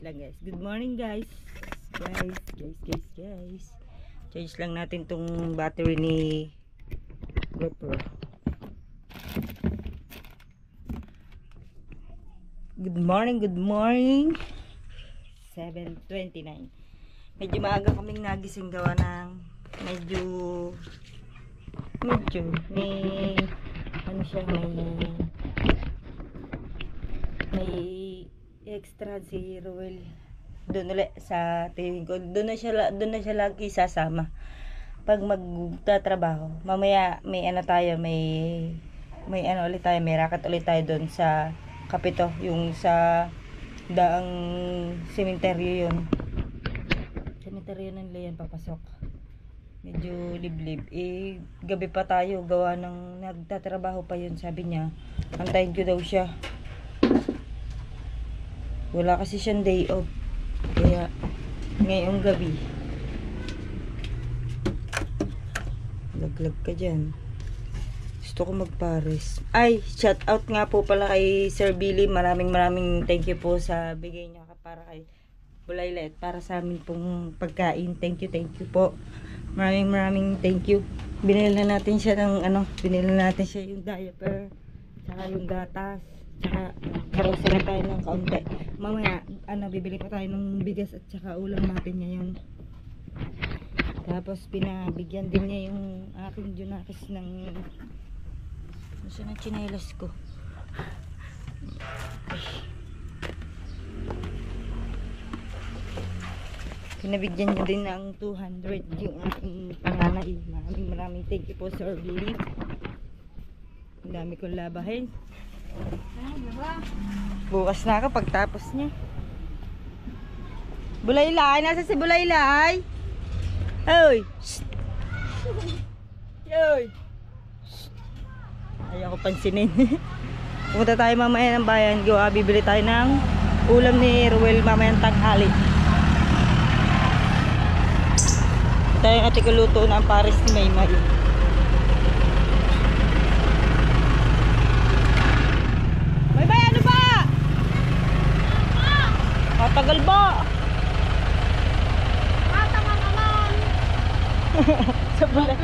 lang guys. Good morning guys. Guys. Change lang natin tong battery ni GoPro. Good morning. 7:29. Medyo maaga kaming nagising gawa ng medyo may ano siya, may extra si Ruel doon ulit sa tingin ko. Doon na siya lagi sasama pag magtatrabaho. Mamaya may ano tayo, may ano ulit tayo, may racket ulit tayo doon sa Kapito, yung sa daang sementeryo yun. Sementeryo ng Leon papasok. Medyo liblib. Gabi pa tayo, gawa ng nagtatrabaho pa yun, sabi niya. Antayin ko daw siya. Wala kasi siyang day off. Kaya ngayong gabi. Laglag ka dyan. Gusto ko magpares. Ay, shout out nga po pala kay Sir Billy. Maraming thank you po sa bigay niya para kay Bulaylet, para sa amin pong pagkain. Thank you po. Maraming thank you. Binili na natin siya ng yung diaper, saka yung gatas, saka karosera tayo ng kaunti. Mamaya bibili pa tayo ng bigas at saka ulam natin ngayon. Tapos pinabigyan din niya yung aking junakis ng tsinelas ko. Pinabigyan niya din ng 200 yung aking panganay. Maraming thank you po, Sir Billy. Ang dami kong labahin. Bukas na ako pagtapos niya. Bulaylay, nasa si Bulaylay? Hoy! Hoy! Ayaw ko pansinin. Pumunta tayo mamaya ng bayan. Bibili tayo ng ulam ni Ruel mamayang tanghali. Tayo yung ating luto na ang pares ni Maymay. Maymay, ano ba? Matagal ba? Matama naman. Sa bulay.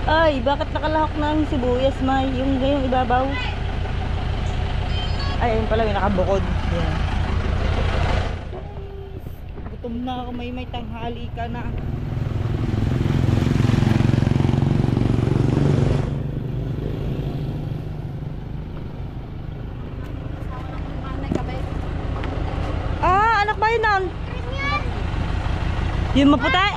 Ay, bakit nakalahok ng sibuyas, May? Yung gayong ibabaw. Ay, ayun pala, may nakabukod. Yan. Gutom na ako, may tanghali ka na. Ah, anak ba yun nun? Yung maputi?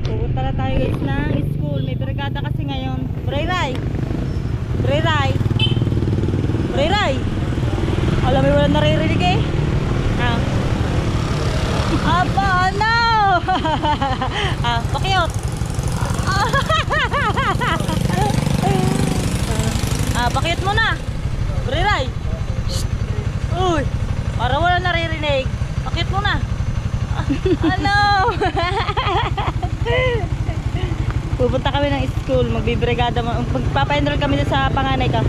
Pupunta na tayo guys ng school. May brigada kasi ngayon. Bray-ray! Alam mo, wala naririnig eh. Aba, no! Pakiot! Pakiot mo na! Bray-ray! Uy! Para wala naririnig. Pakiot mo na! Ano? Pupunta kami ng school, magbibrigada, magpapa-enroll kami sa panganay ka.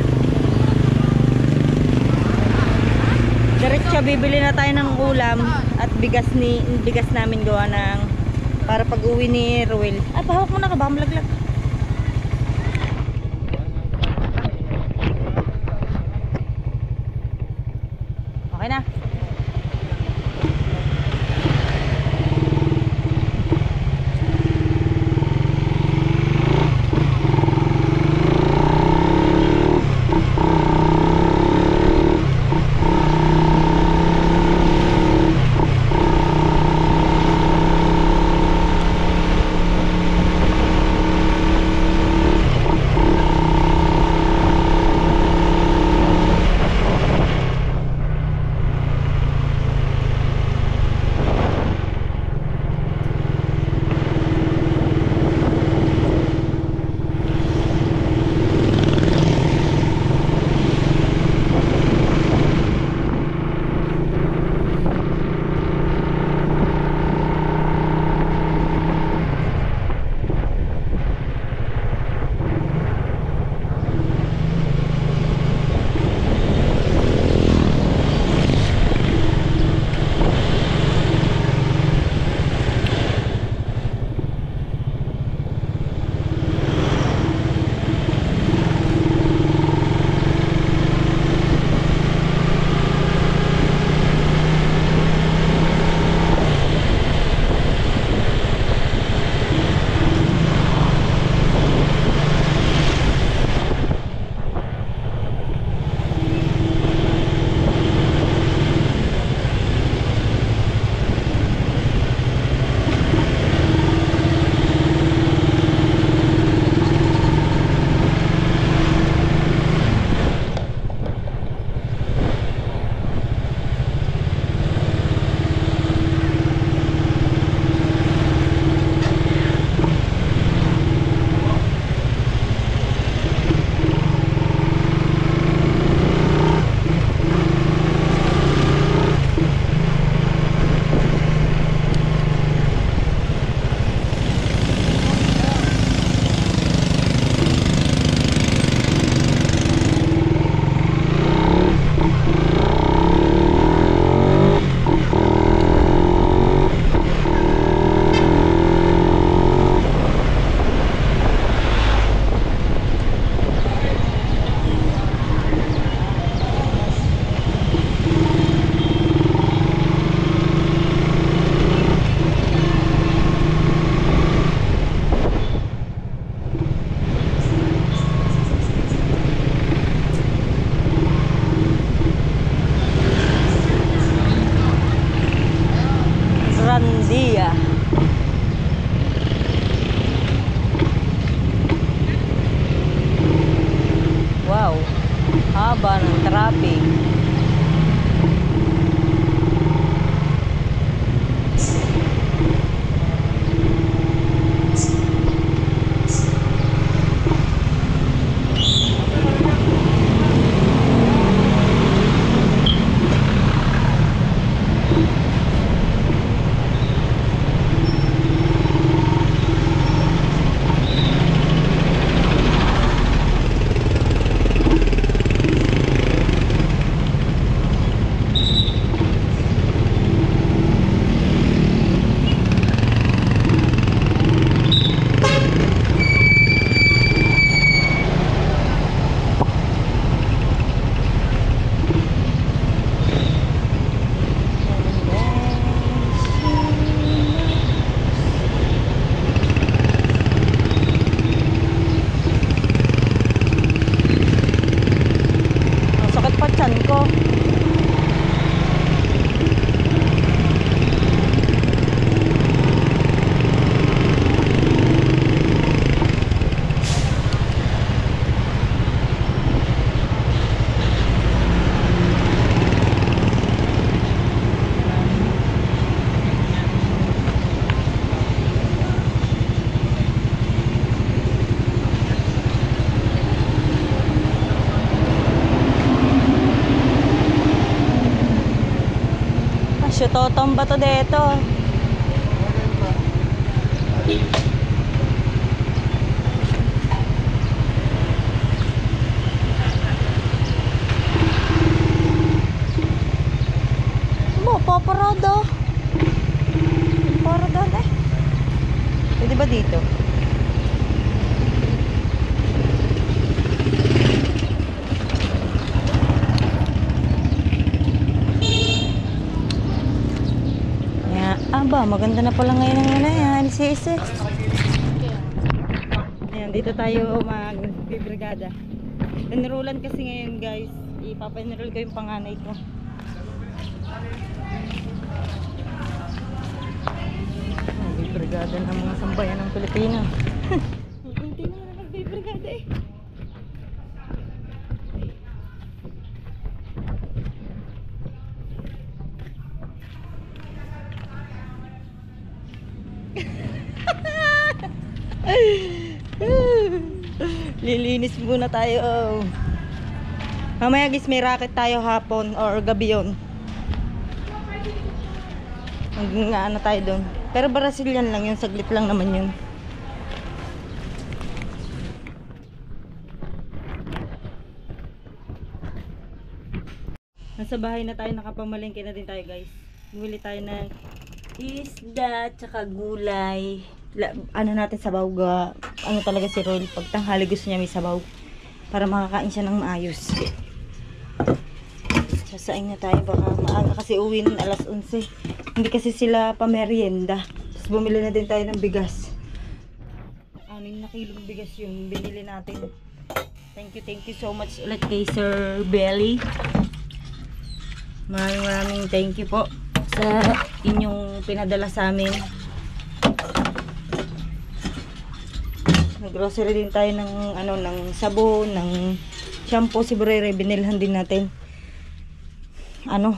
Diretso bibili na tayo ng ulam at bigas namin gawa ng para pag-uwi ni Ruel. Ay, pahawak mo na ka, baka malaglag. Okay na. Haba ng traffic. Ko. Totong ba to dito? Mo, paparada. Parada eh. Pwede ba dito? Aba, maganda na pala ngayon ang LCS. Ayan, dito tayo mag-brigada. Enrollan kasi ngayon guys. Ipapa-enroll ko yung panganay ko. Mag-brigada ng mga sambayan ng Pilipino. Hindi na nag-brigada eh. Lilinis muna tayo. Mamaya guys, may racket tayo hapon or gabi yun. Ano tayo doon. Pero Brazilian lang yun, saglit lang naman yun. Nasa bahay na tayo, nakapamalengke na din tayo guys. Bumili tayo ng isda, tsaka gulay. Ano natin sabaw, ano talaga si Roy, pag tanghali gusto niya may sabaw para makakain siya ng maayos. Sasaing na tayo, baka maaga kasi uwi ng alas 11. Hindi kasi sila pamerienda. Tapos bumili na din tayo ng bigas. 6 na kilong bigas yung binili natin. Thank you so much ulit kay Sir Belly. Maraming thank you po sa inyong pinadala sa amin. Nag-grocery din tayo ng ng sabon, ng shampoo, si Burere, binilhan din natin.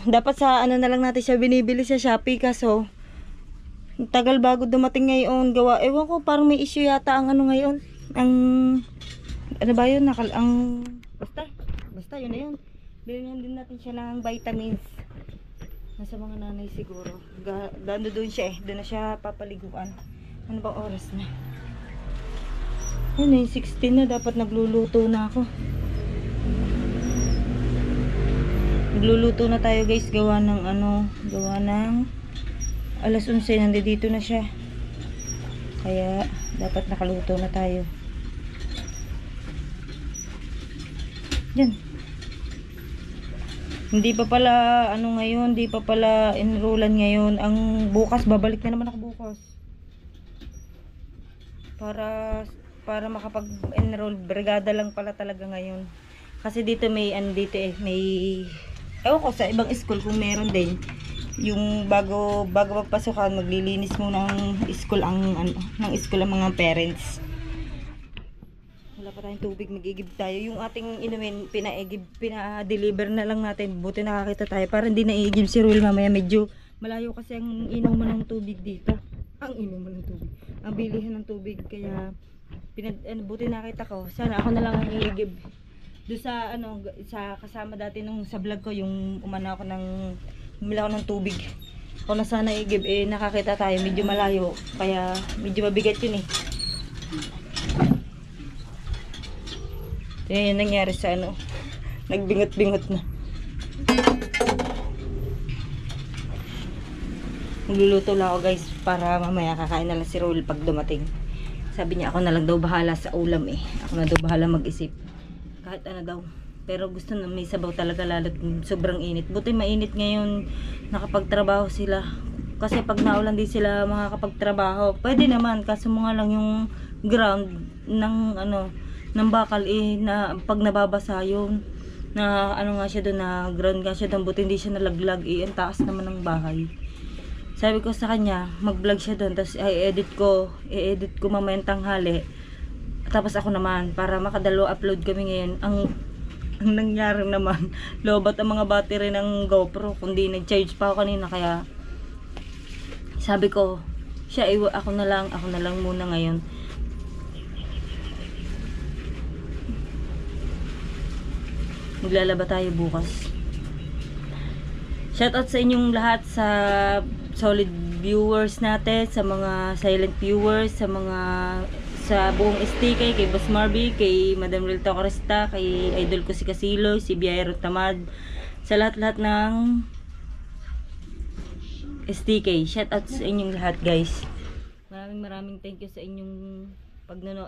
Dapat sa na lang natin siya binibili sa Shopee, kaso tagal bago dumating ngayon. Gawa, ewan ko, parang may issue yata ang ngayon. Ang ba yun? Basta yun na yun. Bilhin din natin siya ng vitamins. Nasa mga nanay siguro. Doon siya doon na siya papaliguan. Ano bang oras na? Ayun, 16 na, dapat nagluluto na ako. Nagluluto na tayo guys, gawa ng alas 11, nandito na siya. Kaya dapat nakaluto na tayo. Yan. Hindi pa pala ngayon, hindi pa pala enrollan ngayon. Ang bukas, babalik na naman ako bukas. Para makapag-enroll, brigada lang pala talaga ngayon. Kasi dito may ewan ko sa ibang school kung meron din. Yung bago magpasukan, maglilinis muna ng school ang mga parents. Wala pa tayong tubig, mag-igib tayo. Yung ating inumin, pina-deliver na lang natin. Buti nakakita tayo para hindi naiigib si Ruel mamaya. Medyo malayo kasi ang inuman ng tubig dito. Ang inuman ng tubig. Ang bilihan ng tubig. Kaya, buti nakita ko. Sana ako na lang ang iigib. Doon sa, sa kasama dati nung sa vlog ko, yung umana ako bumili ako ng tubig. Ako na sana igib, nakakita tayo. Medyo malayo. Kaya, medyo mabigat yun eh. Yan yung nangyari sa nagbingot-bingot na. Magluluto lang ako guys para mamaya kakain na lang si Roel pag dumating. Sabi niya ako na lang daw bahala sa ulam eh. Ako na daw bahala mag-isip. Kahit ano daw. Pero gusto na may sabaw talaga lalo't sobrang init. Buti mainit ngayon nakapagtrabaho sila. Kasi pag naulan din sila makakapagtrabaho. Pwede naman kaso mga lang yung ground ng bakal na pag nababasa yun na nga siya doon na ground nga siya doon buti hindi siya nalaglag ang taas naman ng bahay. Sabi ko sa kanya mag-vlog siya doon tapos i-edit ko mamayang tanghali tapos ako naman para makadalo upload kami ngayon. Ang nangyari naman lobat ang mga battery ng GoPro kundi nag-charge pa ako kanina kaya sabi ko siya ako na lang muna ngayon. Maglalaba tayo bukas. Shoutout sa inyong lahat sa solid viewers natin, sa mga silent viewers, sa buong STK, kay Boss Marby, kay Madam Rilto Cresta, kay idol ko si Casilo, si Biaero Tamad, sa lahat-lahat ng STK. Shoutout sa inyong lahat guys. Maraming thank you sa inyong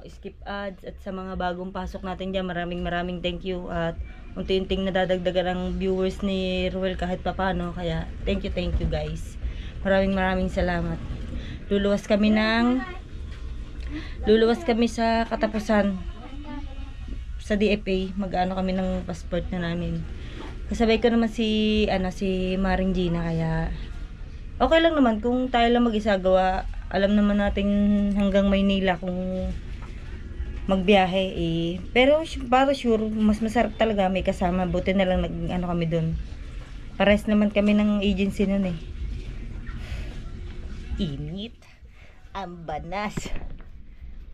skip ads at sa mga bagong pasok natin dyan. Maraming thank you at unti-unting nadadagdagan ang viewers ni Ruel kahit papano. Kaya thank you guys. Maraming salamat. Luluwas kami sa katapusan sa DFA. Mag-ano kami ng passport na namin. Kasabay ko naman si Maring Gina kaya okay lang naman kung tayo lang mag-isa gawa. Alam naman natin hanggang Maynila kung magbiyahe pero para sure mas masarap talaga may kasama. Buti na lang kami doon. Pares naman kami ng agency noon eh. Init ang banas.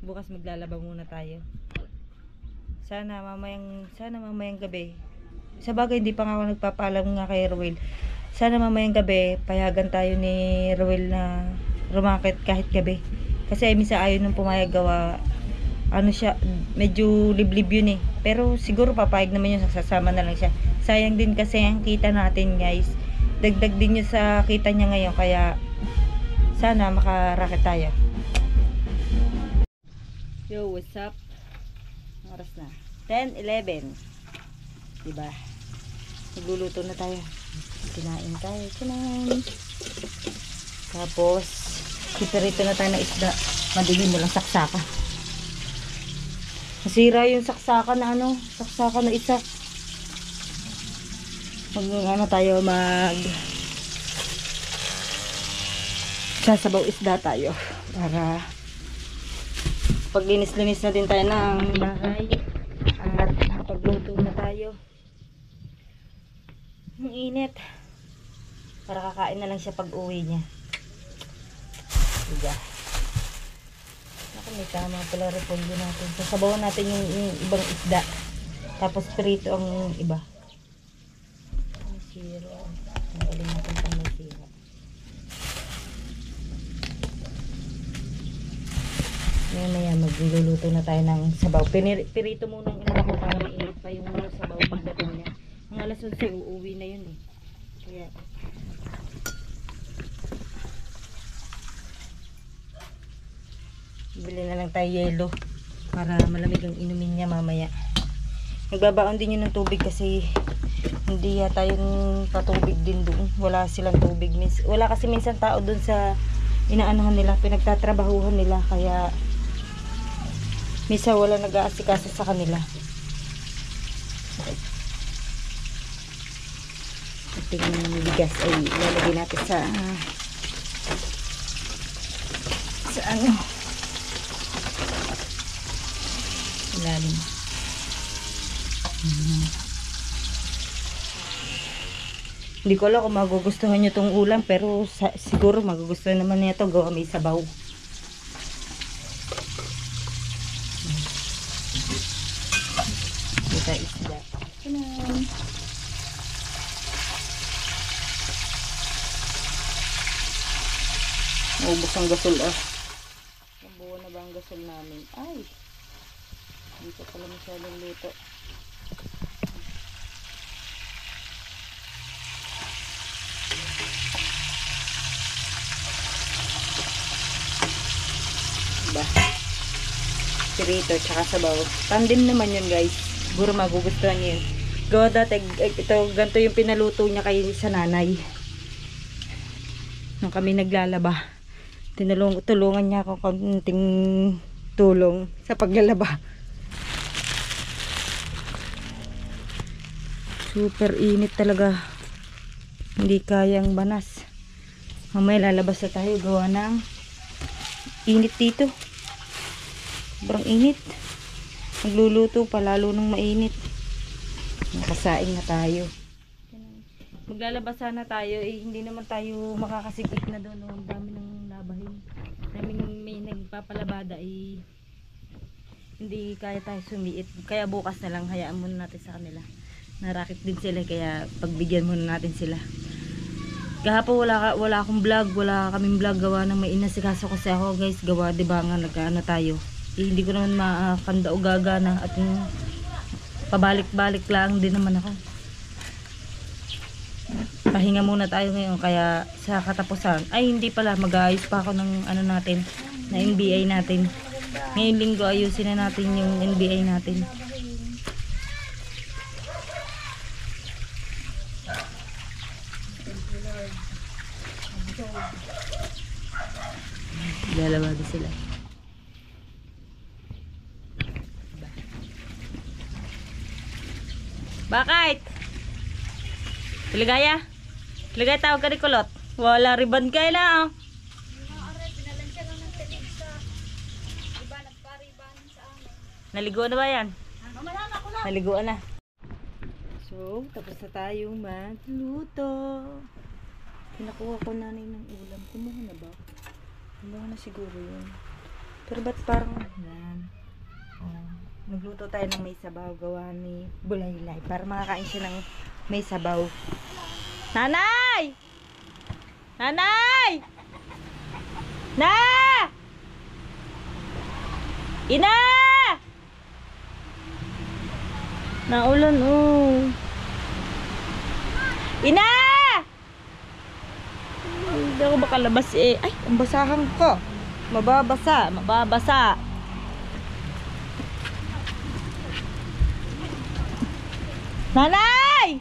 Bukas maglalaba muna tayo. Sana mamayang gabi. Sa bagay hindi pa nga ako nagpapaalam nga kay Ruel. Sana mamayang gabi payagan tayo ni Ruel na rumakit kahit gabi. Kasi minsan ayaw nung pumayag gawa siya, medyo liblib yun eh. Pero siguro papayag naman yun, sasama na lang siya. Sayang din kasi ang kita natin guys. Dagdag din yun sa kita niya ngayon. Kaya sana makarakit tayo. Yo, what's up? Oras na 10:11. Diba? Nagluluto na tayo. Kinain tayo. Tapos piperito na tayo ng isda. Madilim mo lang saksaka. Masira yung saksaka na saksaka na isa. Sasabaw isda tayo para pag linis-linis na din tayo ng bahay at pagluto na tayo. Ang init. Para kakain na lang siya pag uwi niya. Diba? May tama pala repolyo natin. Sasabawan natin yung ibang isda. Tapos prito ang iba. May sira. Nagaling natin pang may sira. Maya magluluto na tayo ng sabaw. Pirito muna ang inala ko para mainit pa yung sabaw pagdating niya. Ang alas 11 uuwi na yun eh. Kaya bili na lang tayo yelo para malamig ang inumin niya mamaya. Nagbabaon din yun ng tubig kasi hindi yata yung patubig din doon. Wala silang tubig. Wala kasi minsan tao doon sa inaanohan nila, pinagtatrabahuhan nila. Kaya minsan wala nag-aasikaso sa kanila. Ating bigas ay ilalagay natin sa Ilalim. Hindi ko alam kung magugustuhan nyo tong ulam, pero siguro magugustuhan naman nito gawa may sabaw. Kita isda. Naubos ang gasol ah. Nabuo na ba ang gasol namin? Ay! Dito pala masyadong luto. Diba? Pirito tsaka sabaw. Tandem naman yun guys. Siguro magugustuhan nyo yun. Gawa dati, ito, ganito yung pinaluto niya kay sa nanay. Nung kami naglalaba. Tulungan niya ako konting tulong sa paglalaba. Super init talaga. Hindi kayang banas. Mamaya lalabas na tayo gawa ng init dito. Sobrang init. Magluluto pa lalo nang mainit. Nakasaing na tayo. Maglalabas sana tayo hindi naman tayo makakasigit na doon. Ang dami ng labahin. May nagpapalabada hindi kaya tayo sumiit. Kaya bukas na lang hayaan muna natin sa kanila. Narakit din sila kaya pagbigyan muna natin sila. Kahapon wala akong vlog, wala kaming vlog gawa ng may inasikaso kasi ako guys, gawa 'di ba nga nag-ano tayo. Hindi ko naman makakanda o gagana at pabalik-balik lang din naman ako. Pahinga muna tayo ngayon kaya sa katapusan ay hindi pala mag-aayos pa ako ng ano natin, na NBI natin. Ngayong linggo ayusin na natin yung NBI natin. Lalabado sila. Bakit? Piligaya? Piligaya tawag ka ni Kulot. Wala ribbon kayo na oh. Naligo na ba yan? Naligo na. So, tapos na tayong magluto. Pinakuha ko nanay ng ulam. Kumuha na ba? Kumuha na siguro yun. Pero ba't parang yan? Nagluto tayo ng may sabaw gawa ni Bulaylay para makakain siya ng may sabaw. Nanay! Nanay! Na! Ina! Naulan oh. Ina! Hindi ako makalabas eh. Ay, ang basahan ko. Mababasa, mababasa. Nanay!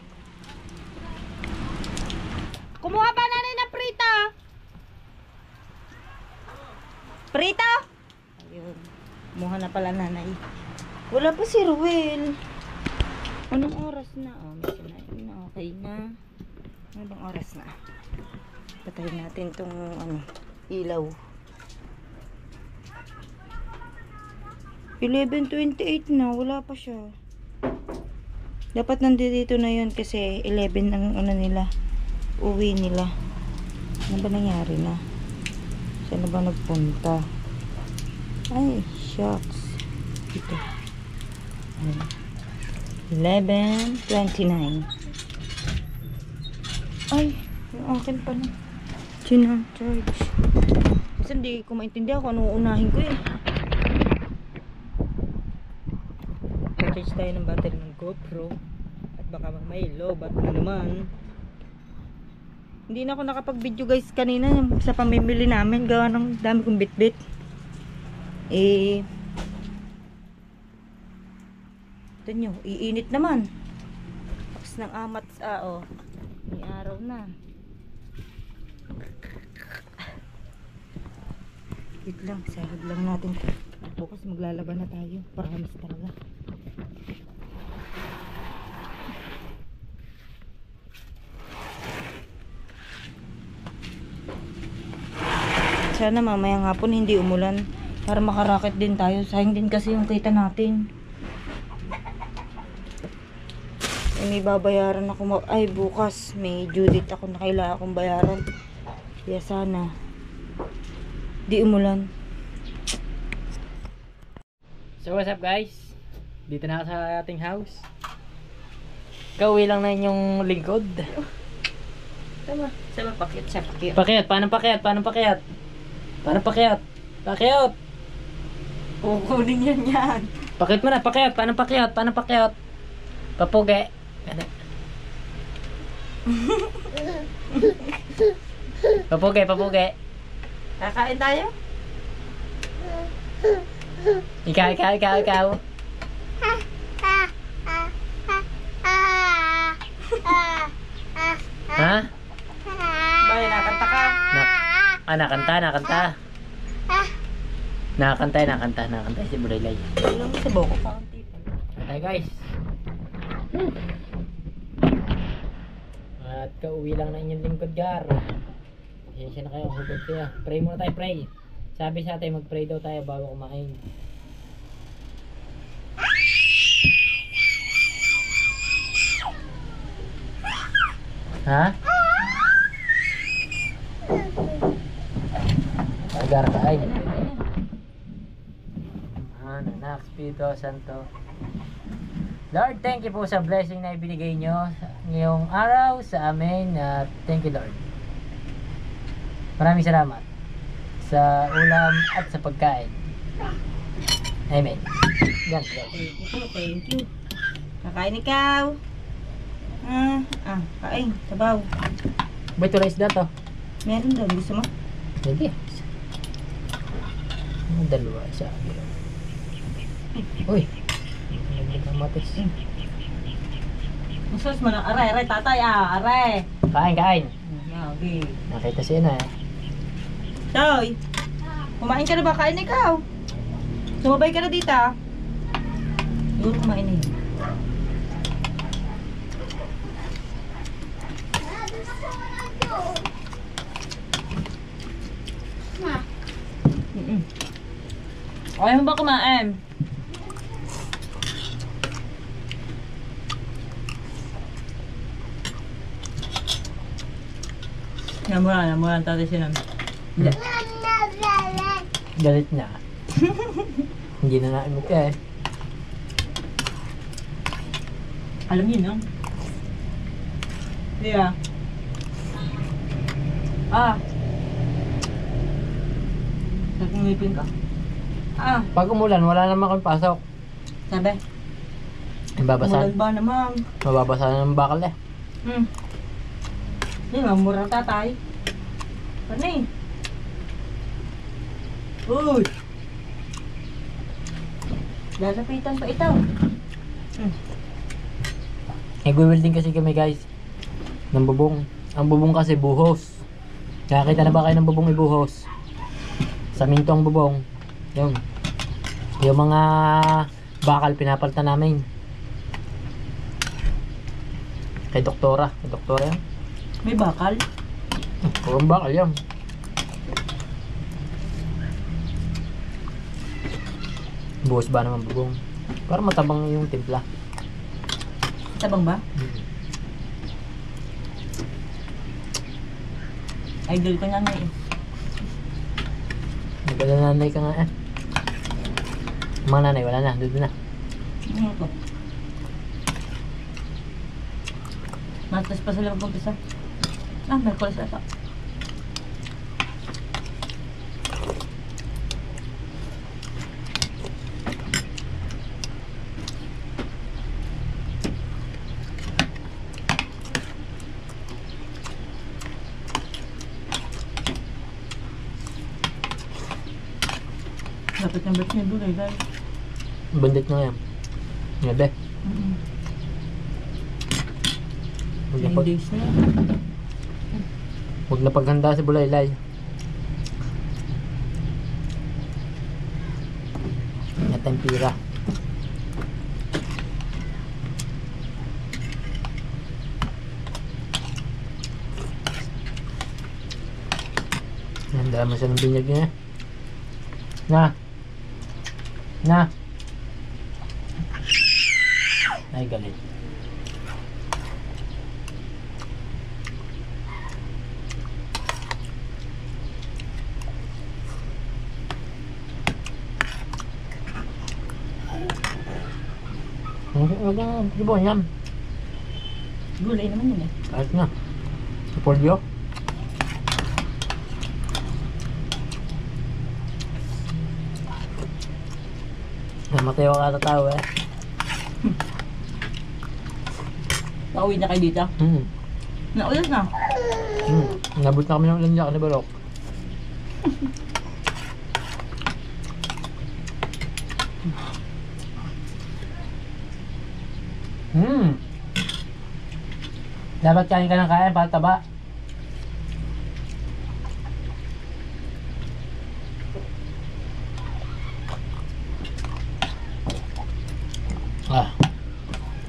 Kumuha ba nanay ng prito? Prito? Ayun. Kumuha na pala nanay. Wala pa si Ruel. Anong oras na? Oh, may sinayin na. Okay na. Anong oras na? Patayin natin itong ilaw. 11:28 na. Wala pa siya. Dapat nandito na yun kasi 11 ang nila. Uwi nila. Ano ba nangyari na? Saan na ba nagpunta? Ay, shucks. Dito. 11:29. Ay, yung akin pa na. Charge. Kasi hindi ko maintindihan kung anong unahin ko eh. Charge tayo ng battery ng GoPro. At baka may lobat na naman. Hindi na ako nakapag-video guys kanina sa pamimili namin. Gawa ng dami kong bit-bit. Ito nyo, iinit naman. Tapos ng amat oh. May araw na. Wait lang, sahod lang natin. Bukas maglalaban na tayo. Promise talaga. Sana mamayang hapon hindi umulan. Para makaraket din tayo. Sayang din kasi yung kita natin. may babayaran ako. Ay, bukas. May due date ako na kailangan akong bayaran. Kaya sana di umulan. So what's up guys? Dito na ako sa ating house. Kauwi lang na yung lingkod. Sama pakyat siya, pakyat. Pakyat, paano pakyat? Paano pakyat? Paano pakyat? Pakyat! Kukunin yan. Pakyat mo na, pakyat. Paano pakyat? Paano pakyat? Papuge. Ano? Papuge. Kakain tayo? Ikaw. Ha? Bay, nakanta ka? Nakanta. Nakanta si Buraylay. Alam mo sa boko ka. Hi guys. At kauwi lang na inyong lingkod gar. Siya na kayo, hubod kayo. Pray muna tayo, pray. Sabi sa atin, mag-pray daw tayo bago kumain. Ha? Agar kain. Anak, Espiritu Santo. Lord, thank you po sa blessing na ibinigay nyo ngayong araw sa amin. Thank you, Lord. Maraming salamat sa ulam at sa pagkain. Amen. Yan. Thank you. Kakain ikaw. Kain. Sabaw. Ba't wala isda to? Meron daw. Gusto mo? Sige. Dalawa. Isa. Uy. Nagkamatis. Masos mo na. Aray, tatay. Aray. Kain. Okay. Nakita siya na eh. Toy. Kumain ka na ba? Kain ikaw. Sumabay ka na dito. Siguro kumain na yun. Ayaw mo ba kumain? Namuran tatay siya namin. Galit na. Hindi na naimik eh. Alam yun, no? Yeah. Nagngipin ka. Pag umulan, wala naman kami pasok. Sabi? Mababasan. Umulan ba naman? Mababasan ng bakal eh. Hindi, mamura tatay. Ano eh? Uy! Lalapitan pa ito. Nag-welding kasi kami guys ng bubong. Ang bubong kasi buhos. Nakakita na ba kayo ng bubong ibuhos? Sa minto ang bubong. Yung mga bakal pinapalitan namin. Kay doktora yan. May bakal? Purong bakal yan. Buhos ba naman bubong? Para matabang yung timpla. Tabang ba? Idol ko nga eh. Nagkalananay ka nga eh. Mga nanay, wala na. Doon na. Ano to? Matas pa sila mag-umpisa. Merkulis ata. Dapat ng birth niya doon eh, guys. Bandit na yan. Ngabe. Huwag 9 days na. Huwag na paghanda si Bulaylay. Natempira. Handa mo siya ng binyag niya. Na. Ay, galit. Huwag na, tibon yan. Gulay naman yun eh. Kahit na. Sa polio. Namatay ako katatawa eh. Pauwi na kayo dito. Naulan na. Nabot na kami ng ulan dyan ni Barok. Dapat kain ka ng kain para taba.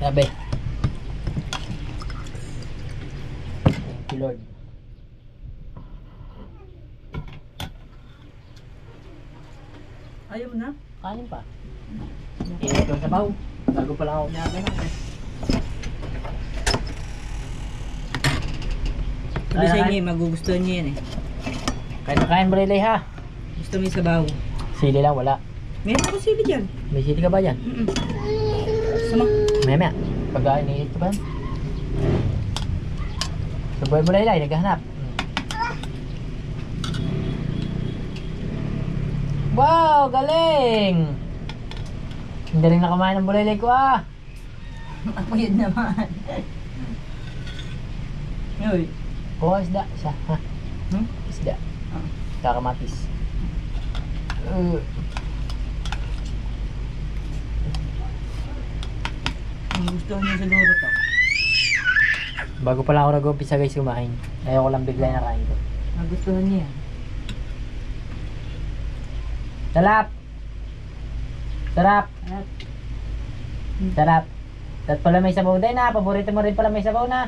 Sabi. Thank you, Lord. Ayaw mo na? Kanin pa. Ito sa baw. Bago pa lang ako niyagan. Sabi sa inyo, magugustuhan niyo yan eh. Kain na kain, Briley ha. Gusto mo yung sabaw. Sili lang, wala. Meron ako sili dyan. May sili ka ba dyan? Sama. Maya. Pag iniit ka ba? So, boy Briley, naghahanap. Wow, galing! Ang galing na kumain ng Briley ko ah. Ako yun naman. Uy. Oo, isda. Isa, ha? Isda. Kakamatis. Ang gusto niyo siguro to. Bago pa lang ako nag-umpisa guys kumain. Ayoko lang bigla na kain ko. Magustuhan niya. Sarap! Sarap! Sarap! At pala may sabaw din na. Paborito mo rin pala may sabaw na.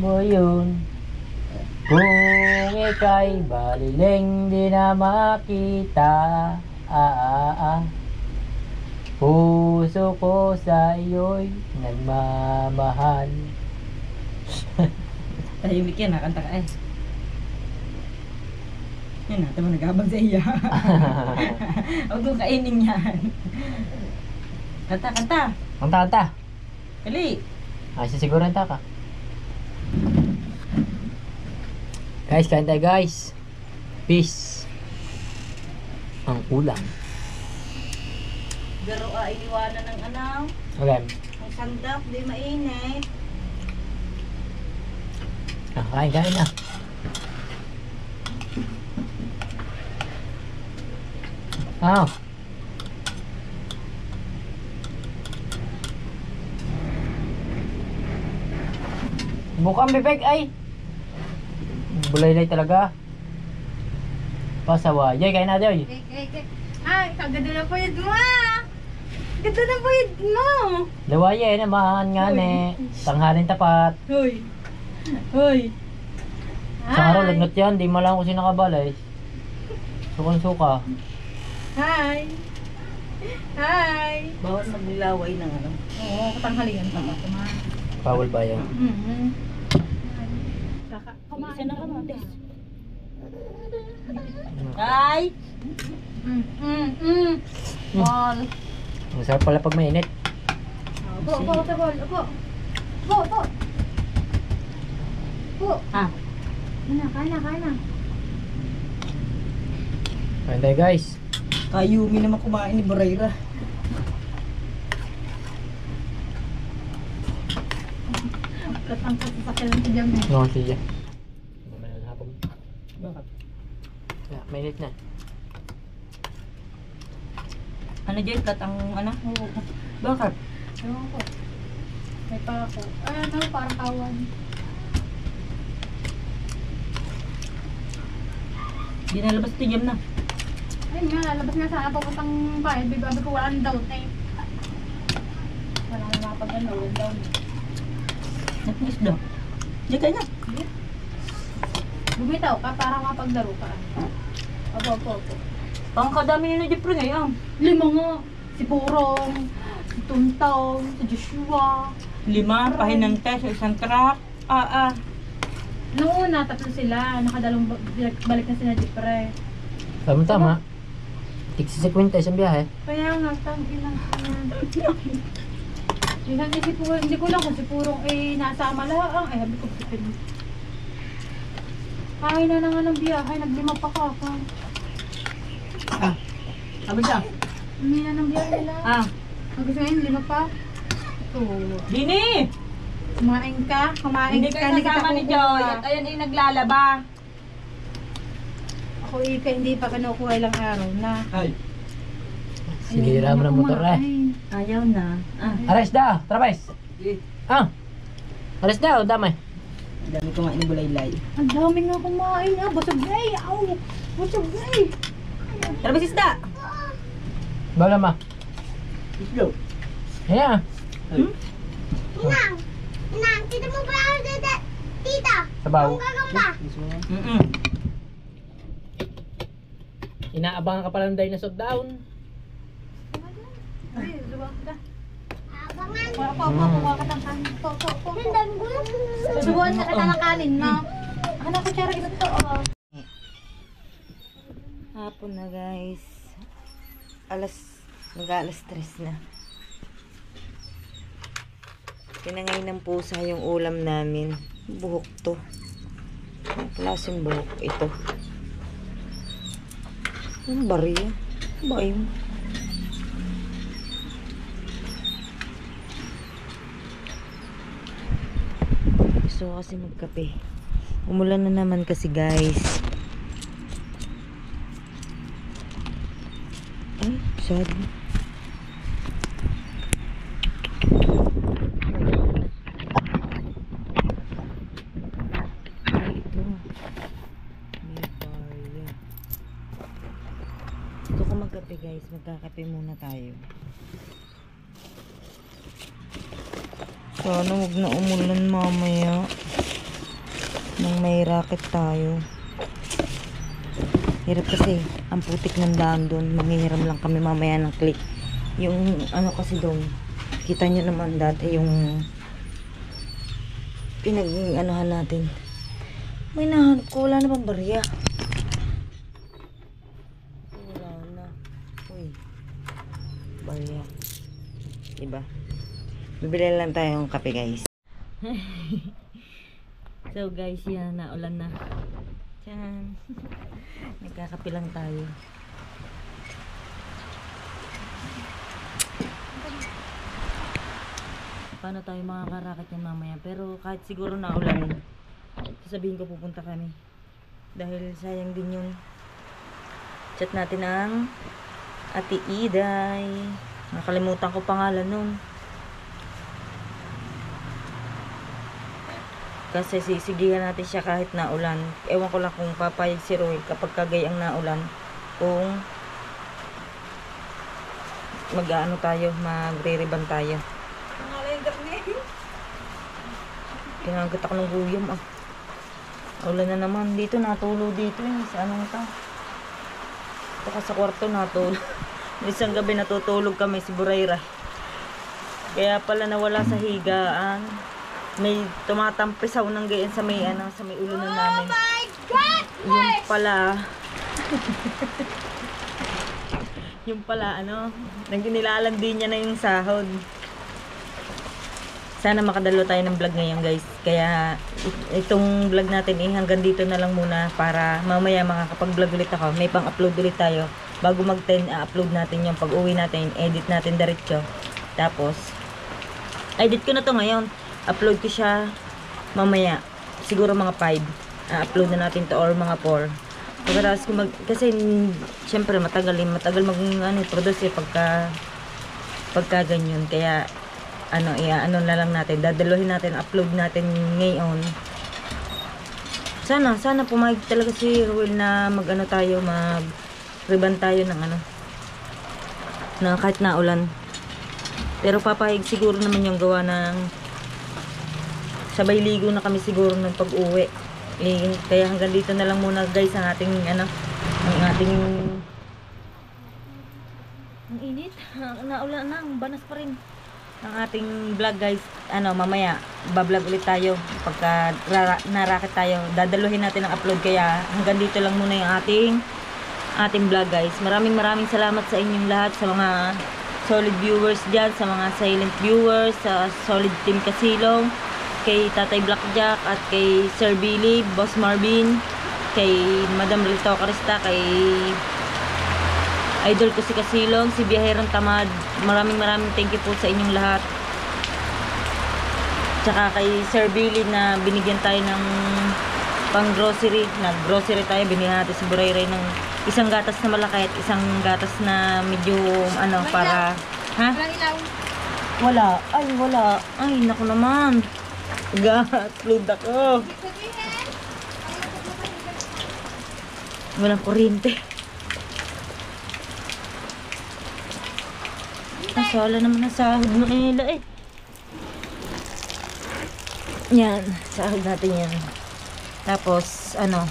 Mo yun. Kung ika'y baliling di na makita. Puso ko sa iyo'y nagmamahal. Tahimik yan, nakanta ka eh. Yan, natin mo nagabang sa iya. Huwag kong kainin yan. Kanta, kanta. Kanta. Kali. Ay, sisiguro ka. Guys, kain tayo guys. Peace. Ang ulam. Pero iniwanan ng anaw. Okay. Ang sandap, di mainit. Kain na. Ah. Mukhang bibig ay. Bulay-lay talaga. Pasawa. Jay, kain na Jay. Ay, kaganda na po yun mo ah! Ganda na po yun mo! Lawaye naman nga ne. Tanghalin tapat. Hoy. Hoy. Sa araw lagnat yan. Di malang ko sinakabalay. Sukan-suka. Hi! Hi! Bawal maglilaway ng ano. Oo, katanghalian pa ba? Bawal ba yan? Isa na kamatis. Ay! Ball! Ang sarap pala pag mainit. Upo! Ah. Kain na. Kain tayo guys. Kayumi naman kumain ni Borayra. Katang sasakyan si Jam eh. No, siya. Mamayang hapon. Bakit? Yeah, mainit na. Ano dyan? Ang ano? Bakit? Ewan ko. May pa ako. Parang kawan. Di nalabas ito jam na. Ayun nga, lalabas nga sa papuntang bahay. Bibabi ko walang down eh. Wala na mapag-ano, walang down eh. Nagpis daw. Di ka na. Bumitaw ka para mapagdaro ka. Opo. Ang kadami nila dyan pre ngayon. 5 nga. Si Purong, si Tuntong, si Joshua. 5, pahinante sa isang truck. Noong una, 3 sila. Nakadalong balik na sila Jipre. Tama. 60 isang biyahe. Kaya nga, inang hindi ko lang kung si Purong nasama lang. Ay, habi ko si Purong. Kaya na nga ng biyahe, naglima pa ka. Sabi siya. Hindi na ng biyahe nila. Ang gusto ngayon, lima pa. Dini! Kumain ka, Hindi kayo nasama ni Joy at ayan ay naglalaba. Ako hindi pa kinukuha ilang araw na. Sige, mo ng motor eh. Ayaw na. Ares daw, trabais. Ares daw, damay. Dami kumain ng bulaylay. Ang dami nga kumain ah. Busog na eh. Aw, busog na eh. Tara ba isda? Bawala ma. Islo. Ayan. Inang, tita mo ba ako dada? Tita, Sabaw. ang gagamba. Inaabangan ka pala ng dinosaur down. Ay, subang ka. Abangan. Kuha ka ng kanin. Ang dami ko lang. Susubuan ka kita ng kanin na. Ano ko tsara ito? Hapon na guys. Mag-alas 3 na. Tinangay ng pusa yung ulam namin. Buhok to. Ang klaseng buhok ito. Ang bariya. Ba yun? Gusto ko kasi magkape. Umulan na naman kasi guys. Ay, sad. Gusto ko magkape guys. Magkakape muna tayo. Sana huwag na umulan mamaya. Nang may racket tayo. Hirap kasi. Ang putik ng daan doon. Manghihiram lang kami mamaya ng click. Yung ano kasi doon. Kita nyo naman dati yung pinag-anuhan natin. May nahanap ko. Wala na bang barya? Wala na. Uy. Barya. Diba? Bibili lang tayong kape guys. So guys, yan na. Ulan na. Tiyan. Nagkakape lang tayo. Paano tayo makakaraket yan mamaya? Pero kahit siguro na ulan, sasabihin ko pupunta kami. Dahil sayang din yun. Chat natin ang Ate Iday. Nakalimutan ko pangalan nun. Kasi sisigihan natin siya kahit naulan. Ewan ko lang kung papayag si Roy kapag kagayang naulan. Kung mag-ano tayo, magre-riban tayo. Kinagat ako ng guyam ah. Ulan na naman. Dito natulo dito eh. Sa anong ito? Ito ka sa kwarto natulo. Isang gabi natutulog kami si Burayra. Kaya pala nawala sa higaan. May tumatampisaw ng gayon sa may ano, sa may ulo na namin. Oh my God! Yung pala yung pala ano, nilalandi niya na yung sahod. Sana makadalo tayo ng vlog ngayon guys. Kaya itong vlog natin hanggang dito na lang muna para mamaya makakapag-vlog ulit ako. May pang-upload ulit tayo. Bago mag-10, upload natin yung pag-uwi natin, edit natin diretso. Tapos edit ko na to ngayon. Upload ko siya mamaya. Siguro mga 5. Upload na natin to or mga 4. Pagkatapos ko kasi syempre matagal mag-produce pagka ganyan. Kaya ano na lang natin. Dadaluhin natin, upload natin ngayon. Sana pumayag talaga si Ruel na mag-ano tayo, mag-riban tayo ng na kahit na ulan. Pero papayag siguro naman yung gawa ng sabay ligo na kami siguro ng pag-uwi. Kaya hanggang dito na lang muna guys ang ating ang init. Naulan na, banas pa rin. Ang ating vlog guys. Mamaya ba-vlog ulit tayo pagka narakit tayo. Dadaluhin natin ang upload kaya hanggang dito lang muna yung ating ating vlog guys. Maraming salamat sa inyong lahat, sa mga solid viewers dyan, sa mga silent viewers, sa solid team Kasilong, kay Tatay Blackjack at kay Sir Billy, Boss Marvin, kay Madam Rito Carista, kay idol ko si Kasilong, si Biyaherang Tamad. Maraming thank you po sa inyong lahat. Tsaka kay Sir Billy na binigyan tayo ng pang grocery. Nag-grocery tayo, binigyan natin si Burayray ng isang gatas na malaki at isang gatas na medyo ano para ha? Walang ilaw. Wala. Ay, wala. Ay, naku naman. Gatload ako. Walang kuryente. Wala naman ang sahod ng ila eh. Yan, sahod natin yan. Tapos, ano,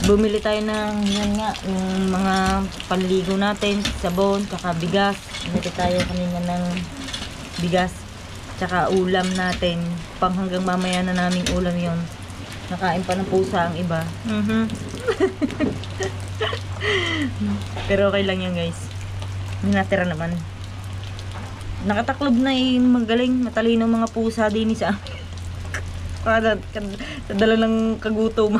bumili tayo ng, yan nga, yung mga panligo natin, sabon, tsaka bigas. Bumili tayo kanina ng bigas, tsaka ulam natin. Pang hanggang mamaya na naming ulam yon. Nakain pa ng pusa ang iba. Pero okay lang yan guys. Natira naman. Nakataklob na eh, magaling, matalino mga pusa din sa kadala ng kagutom.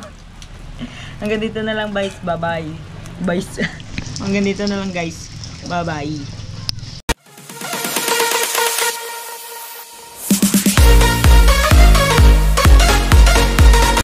Hanggang dito na lang guys, bye bye. Hanggang dito na lang guys, bye bye.